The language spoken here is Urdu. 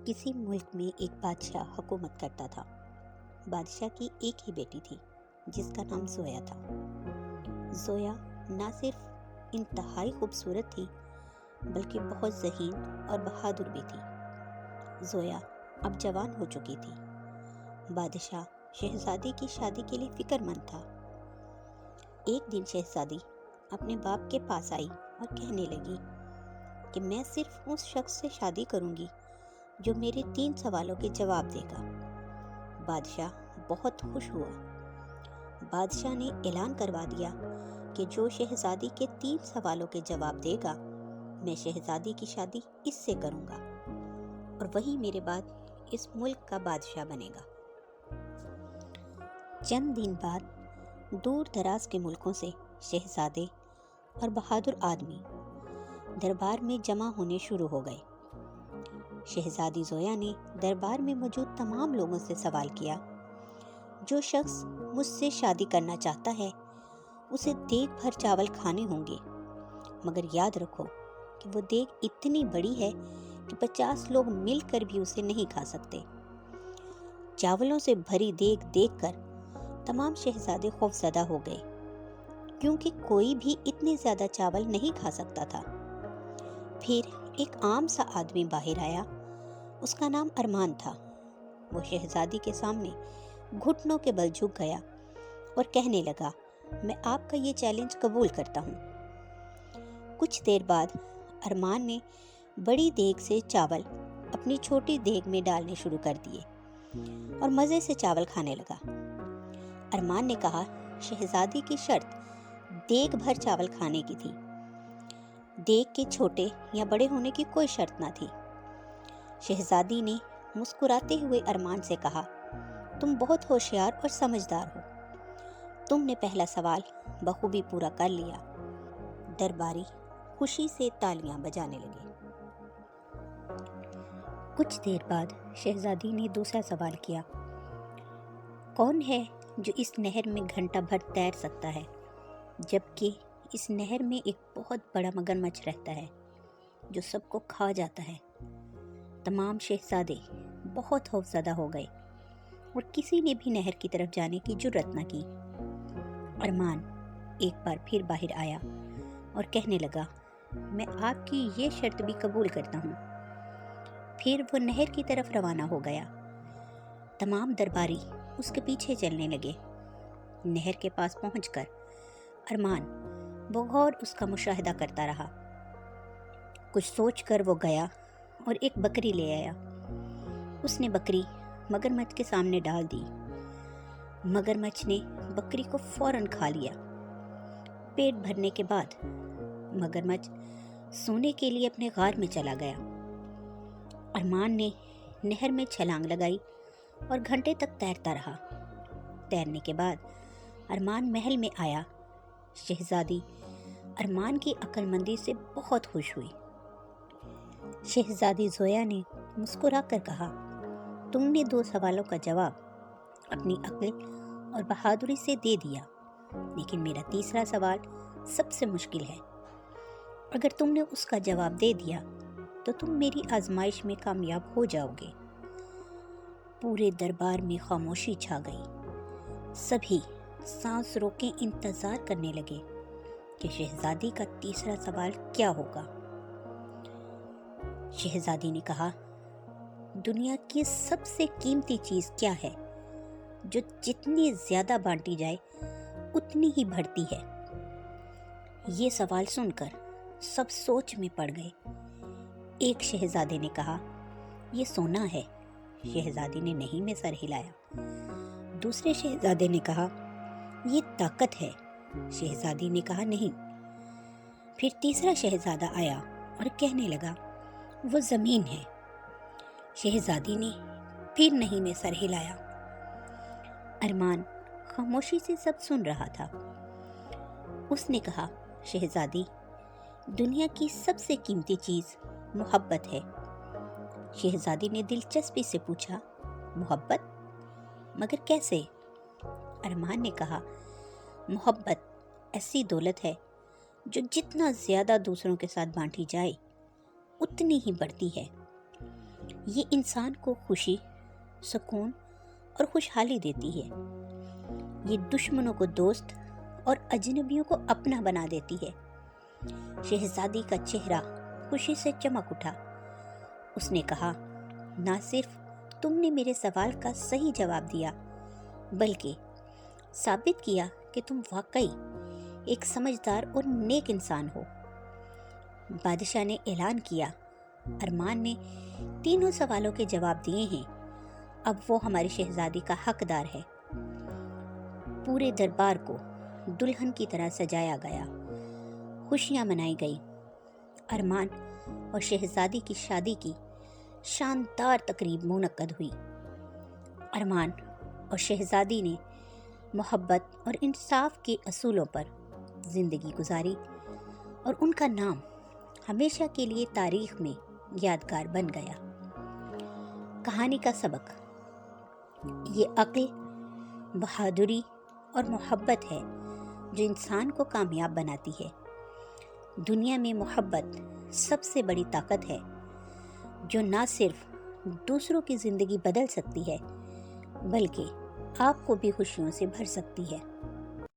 کسی ملک میں ایک بادشاہ حکومت کرتا تھا۔ بادشاہ کی ایک ہی بیٹی تھی جس کا نام زویا تھا۔ زویا نہ صرف انتہائی خوبصورت تھی بلکہ بہت ذہین اور بہادر بھی تھی۔ زویا اب جوان ہو چکی تھی۔ بادشاہ شہزادی کی شادی کے لیے فکر مند تھا۔ ایک دن شہزادی اپنے باپ کے پاس آئی اور کہنے لگی کہ میں صرف اس شخص سے شادی کروں گی جو میرے 3 سوالوں کے جواب دے گا۔ بادشاہ بہت خوش ہوا۔ بادشاہ نے اعلان کروا دیا کہ جو شہزادی کے 3 سوالوں کے جواب دے گا میں شہزادی کی شادی اس سے کروں گا اور وہی میرے بعد اس ملک کا بادشاہ بنے گا۔ چند دن بعد دور دراز کے ملکوں سے شہزادے اور بہادر آدمی دربار میں جمع ہونے شروع ہو گئے۔ شہزادی زویا نے دربار میں موجود تمام لوگوں سے سوال کیا، جو شخص مجھ سے شادی کرنا چاہتا ہے اسے دیگ بھر چاول کھانے ہوں گے، مگر یاد رکھو کہ وہ دیگ اتنی بڑی ہے کہ 50 لوگ مل کر بھی اسے نہیں کھا سکتے۔ چاولوں سے بھری دیگ دیکھ کر تمام شہزادے خوفزدہ ہو گئے، کیونکہ کوئی بھی اتنے زیادہ چاول نہیں کھا سکتا تھا۔ پھر ایک عام سا آدمی باہر آیا، اس کا نام ارمان تھا۔ وہ شہزادی کے سامنے گھٹنوں کے بل جھک گیا اور کہنے لگا، میں آپ کا یہ چیلنج قبول کرتا ہوں۔ کچھ دیر بعد ارمان نے بڑی دیگ سے چاول اپنی چھوٹی دیگ میں ڈالنے شروع کر دیے اور مزے سے چاول کھانے لگا۔ ارمان نے کہا، شہزادی کی شرط دیگ بھر چاول کھانے کی تھی۔ دیگ کے چھوٹے یا بڑے ہونے کی کوئی شرط نہ تھی۔ شہزادی نے مسکراتے ہوئے ارمان سے کہا، تم بہت ہوشیار اور سمجھدار ہو، تم نے پہلا سوال بخوبی پورا کر لیا۔ درباری خوشی سے تالیاں بجانے لگے۔ کچھ دیر بعد شہزادی نے دوسرا سوال کیا، کون ہے جو اس نہر میں گھنٹہ بھر تیر سکتا ہے، جبکہ اس نہر میں ایک بہت بڑا مگرمچھ رہتا ہے جو سب کو کھا جاتا ہے۔ تمام شہزادے بہت خوفزدہ ہو گئے اور کسی نے بھی نہر کی طرف جانے کی جرأت نہ کی۔ ارمان ایک بار پھر باہر آیا اور کہنے لگا، میں آپ کی یہ شرط بھی قبول کرتا ہوں۔ پھر وہ نہر کی طرف روانہ ہو گیا۔ تمام درباری اس کے پیچھے چلنے لگے۔ نہر کے پاس پہنچ کر ارمان بغور اس کا مشاہدہ کرتا رہا۔ کچھ سوچ کر وہ گیا اور ایک بکری لے آیا۔ اس نے بکری مگرمچھ کے سامنے ڈال دی۔ مگرمچھ نے بکری کو فوراً کھا لیا۔ پیٹ بھرنے کے بعد مگرمچھ سونے کے لیے اپنے غار میں چلا گیا۔ ارمان نے نہر میں چھلانگ لگائی اور گھنٹے تک تیرتا رہا۔ تیرنے کے بعد ارمان محل میں آیا۔ شہزادی ارمان کی عقل مندی سے بہت خوش ہوئی۔ شہزادی زویا نے مسکرا کر کہا، تم نے 2 سوالوں کا جواب اپنی عقل اور بہادری سے دے دیا، لیکن میرا تیسرا سوال سب سے مشکل ہے۔ اگر تم نے اس کا جواب دے دیا تو تم میری آزمائش میں کامیاب ہو جاؤ گے۔ پورے دربار میں خاموشی چھا گئی۔ سبھی سانس روکے انتظار کرنے لگے کہ شہزادی کا تیسرا سوال کیا ہوگا۔ شہزادی نے کہا، دنیا کی سب سے قیمتی چیز کیا ہے جو جتنی زیادہ بانٹی جائے اتنی ہی بڑھتی ہے؟ یہ سوال سن کر سب سوچ میں پڑ گئے۔ ایک شہزادے نے کہا، یہ سونا ہے۔ شہزادی نے نہیں میں سر ہلایا۔ دوسرے شہزادے نے کہا، یہ طاقت ہے۔ شہزادی نے کہا، نہیں۔ پھر تیسرا شہزادہ آیا اور کہنے لگا، وہ زمین ہے۔ شہزادی نے پھر نہیں میں سر ہلایا۔ ارمان خاموشی سے سب سن رہا تھا۔ اس نے کہا، شہزادی، دنیا کی سب سے قیمتی چیز محبت ہے۔ شہزادی نے دلچسپی سے پوچھا، محبت؟ مگر کیسے؟ ارمان نے کہا، محبت ایسی دولت ہے جو جتنا زیادہ دوسروں کے ساتھ بانٹی جائے اتنی ہی بڑھتی ہے۔ یہ انسان کو خوشی، سکون اور خوشحالی دیتی ہے۔ یہ دشمنوں کو دوست اور اجنبیوں کو اپنا بنا دیتی ہے۔ شہزادی کا چہرہ خوشی سے چمک اٹھا۔ اس نے کہا، نہ صرف تم نے میرے سوال کا صحیح جواب دیا، بلکہ ثابت کیا کہ تم واقعی ایک سمجھدار اور نیک انسان ہو۔ بادشاہ نے اعلان کیا، ارمان نے تینوں سوالوں کے جواب دیے ہیں، اب وہ ہماری شہزادی کا حقدار ہے۔ پورے دربار کو دلہن کی طرح سجایا گیا، خوشیاں منائی گئی۔ ارمان اور شہزادی کی شادی کی شاندار تقریب منعقد ہوئی۔ ارمان اور شہزادی نے محبت اور انصاف کے اصولوں پر زندگی گزاری اور ان کا نام ہمیشہ کے لیے تاریخ میں یادگار بن گیا۔ کہانی کا سبق: یہ عقل، بہادری اور محبت ہے جو انسان کو کامیاب بناتی ہے۔ دنیا میں محبت سب سے بڑی طاقت ہے جو نہ صرف دوسروں کی زندگی بدل سکتی ہے بلکہ آپ کو بھی خوشیوں سے بھر سکتی ہے۔